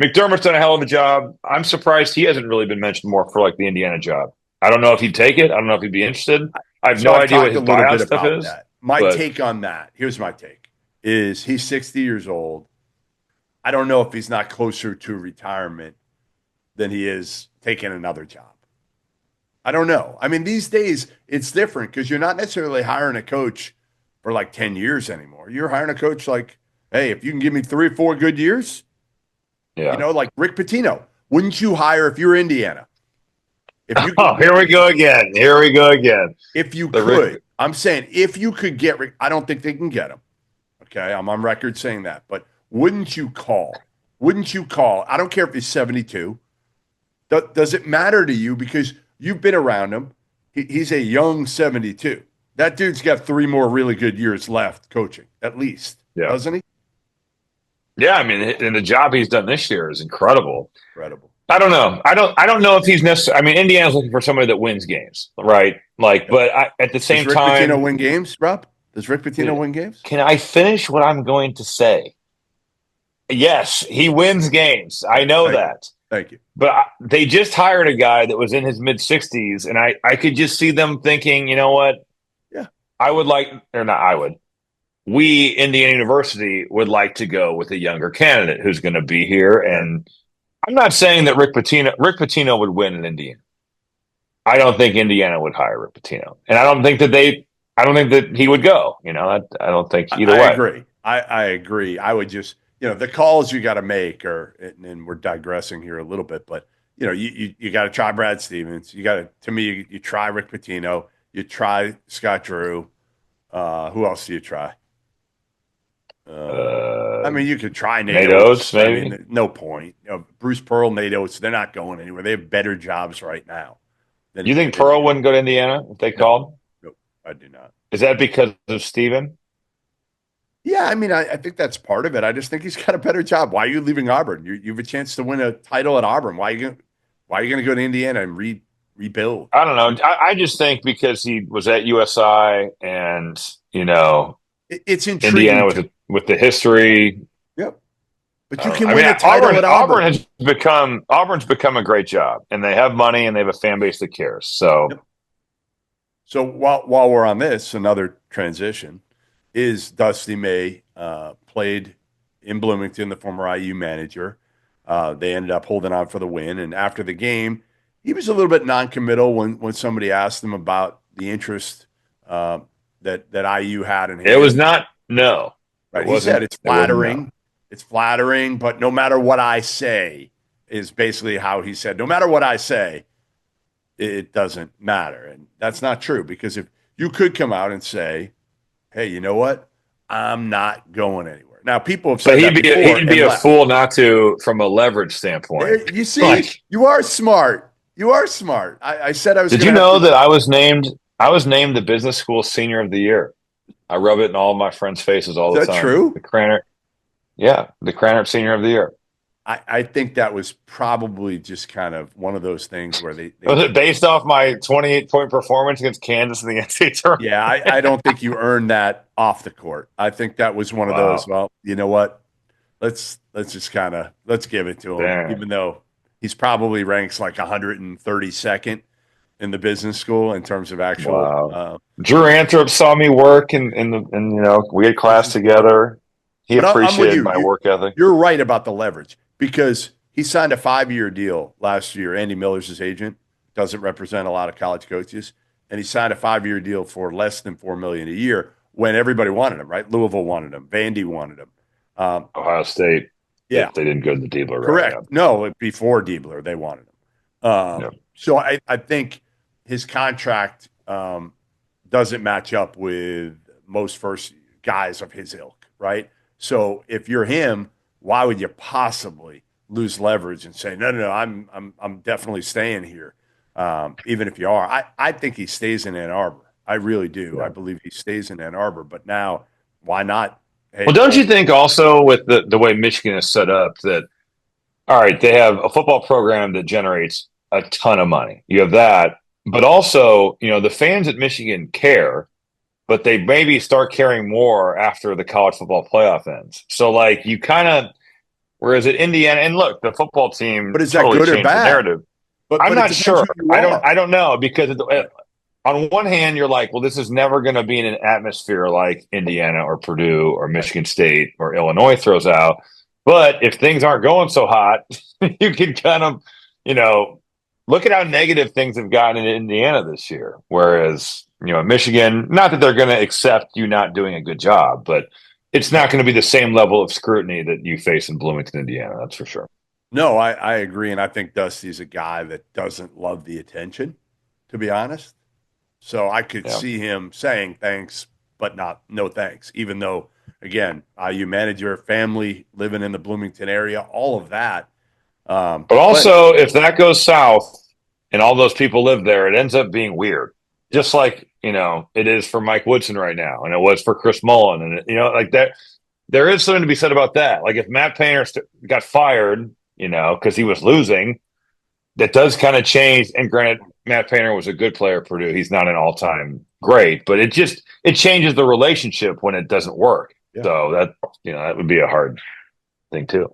McDermott's done a hell of a job. I'm surprised he hasn't really been mentioned more for like the Indiana job. I don't know if he'd take it. I don't know if he'd be interested. I have So no I've idea what talked a his little buyout bit stuff about is, that. My but take on that, here's my take, is he's 60 years old. I don't know if he's not closer to retirement than he is taking another job. I don't know. I mean, these days it's different because you're not necessarily hiring a coach for like 10 years anymore. You're hiring a coach like, hey, if you can give me 3 or 4 good years, yeah. like Rick Pitino. Wouldn't you hire if you're Indiana? If you Oh, could here get we go again. Here we go again. if you The could, Rick. I'm saying if you could get Rick, I don't think they can get him. Okay, I'm on record saying that. But wouldn't you call? Wouldn't you call? I don't care if he's 72. Does it matter to you because you've been around him? He's a young 72. That dude's got 3 more really good years left coaching, at least, Yeah. doesn't he? Yeah, I mean, and the job he's done this year is incredible. Incredible. I don't know. I don't know if he's necessary. I mean, Indiana's looking for somebody that wins games, right? Like, but at the Does same Rick Pitino time, win games, Rob? Does Rick Pitino win games? can I finish what I'm going to say? Yes, he wins games. I know Thank you. that. Thank you. But they just hired a guy that was in his mid 60s, and I could just see them thinking, you know what? Yeah. I would like, or not, I would. We, Indiana University, would like to go with a younger candidate who's going to be here. And I'm not saying that Rick Pitino would win in Indiana. I don't think Indiana would hire Rick Pitino, and I don't think that he would go. I don't think either I way. agree. I agree. I would just, the calls you got to make are, and we're digressing here a little bit, but you got to try Brad Stevens. You got to me, you try Rick Pitino. You try Scott Drew. Who else do you try? I mean, you could try Nate Oates, maybe. I mean, no point. Bruce Pearl, Nate Oates, they're not going anywhere. They have better jobs right now. You think Pearl wouldn't go to Indiana if they called? Nope, I do not. Is that because of Steven? Yeah, I mean, I think that's part of it. I just think he's got a better job. Why are you leaving Auburn? You have a chance to win a title at Auburn. Why are you going to go to Indiana and rebuild? I don't know. I just think because he was at USI and it's intriguing. Indiana with the history. Yep. But you can win a title at Auburn. Auburn's become a great job, and they have money and they have a fan base that cares. So, yep. So while we're on this, another transition is Dusty May played in Bloomington, the former IU manager. They ended up holding on for the win, and after the game, he was a little bit non-committal when somebody asked him about the interest that IU had in him. It was not no. Right. He said it's flattering. It's flattering, but no matter what I say is basically how he said. No matter what I say, it doesn't matter, and that's not true because if you could come out and say, hey, you know what? I'm not going anywhere. Now, people have said that before. He'd be a fool not to, from a leverage standpoint. You see, you are smart. You are smart. I said I was. Did you know that I was named the business school senior of the year? I rub it in all of my friends' faces all the time. Is that true? The Cranert senior of the year. I think that was probably just kind of one of those things where they was it based off my 28-point performance against Kansas in the NCAA tournament? Yeah, I don't think you earned that off the court. I think that was one of those. Well, you know what? Let's just kind of give it to him, even though he's probably ranks like 132nd in the business school in terms of actual. Wow. Drew Anthrop saw me work, and we had class together. He appreciated my work ethic. You're right about the leverage. Because he signed a 5-year deal last year. Andy Miller's his agent, doesn't represent a lot of college coaches, and he signed a 5-year deal for less than $4 million a year when everybody wanted him. Right? Louisville wanted him, Vandy wanted him, Ohio State. Yeah, they didn't go to the Diebler. Correct. Right? No, before Diebler, they wanted him. So I think his contract doesn't match up with most first guys of his ilk. Right? So if you're him. Why would you possibly lose leverage and say, no, I'm definitely staying here, even if you are? I think he stays in Ann Arbor. I really do. Yeah. I believe he stays in Ann Arbor. But now, why not? Hey, well, don't you think also with the way Michigan is set up that, all right, they have a football program that generates a ton of money. You have that. But also, the fans at Michigan care, but they maybe start caring more after the college football playoff ends. So, you kind of Whereas at Indiana, and look, the football team But is that totally good or changed the bad? narrative. I'm But it not depends sure. who you are. I don't know because on one hand, you're like, well, this is never going to be in an atmosphere like Indiana or Purdue or Michigan State or Illinois throws out. But if things aren't going so hot, you can kind of, look at how negative things have gotten in Indiana this year. Whereas, Michigan, not that they're going to accept you not doing a good job, but it's not going to be the same level of scrutiny that you face in Bloomington, Indiana. That's for sure. No, I agree. And I think Dusty's a guy that doesn't love the attention, to be honest. So I could see him saying thanks, but not no thanks, even though, again, you manage your family living in the Bloomington area, all of that. But also, if that goes south and all those people live there, it ends up being weird. Just like, it is for Mike Woodson right now, and it was for Chris Mullen. And, like that, there is something to be said about that. Like if Matt Painter got fired, because he was losing, that does kind of change. And granted, Matt Painter was a good player at Purdue. He's not an all-time great, but it changes the relationship when it doesn't work. Yeah. So that would be a hard thing too.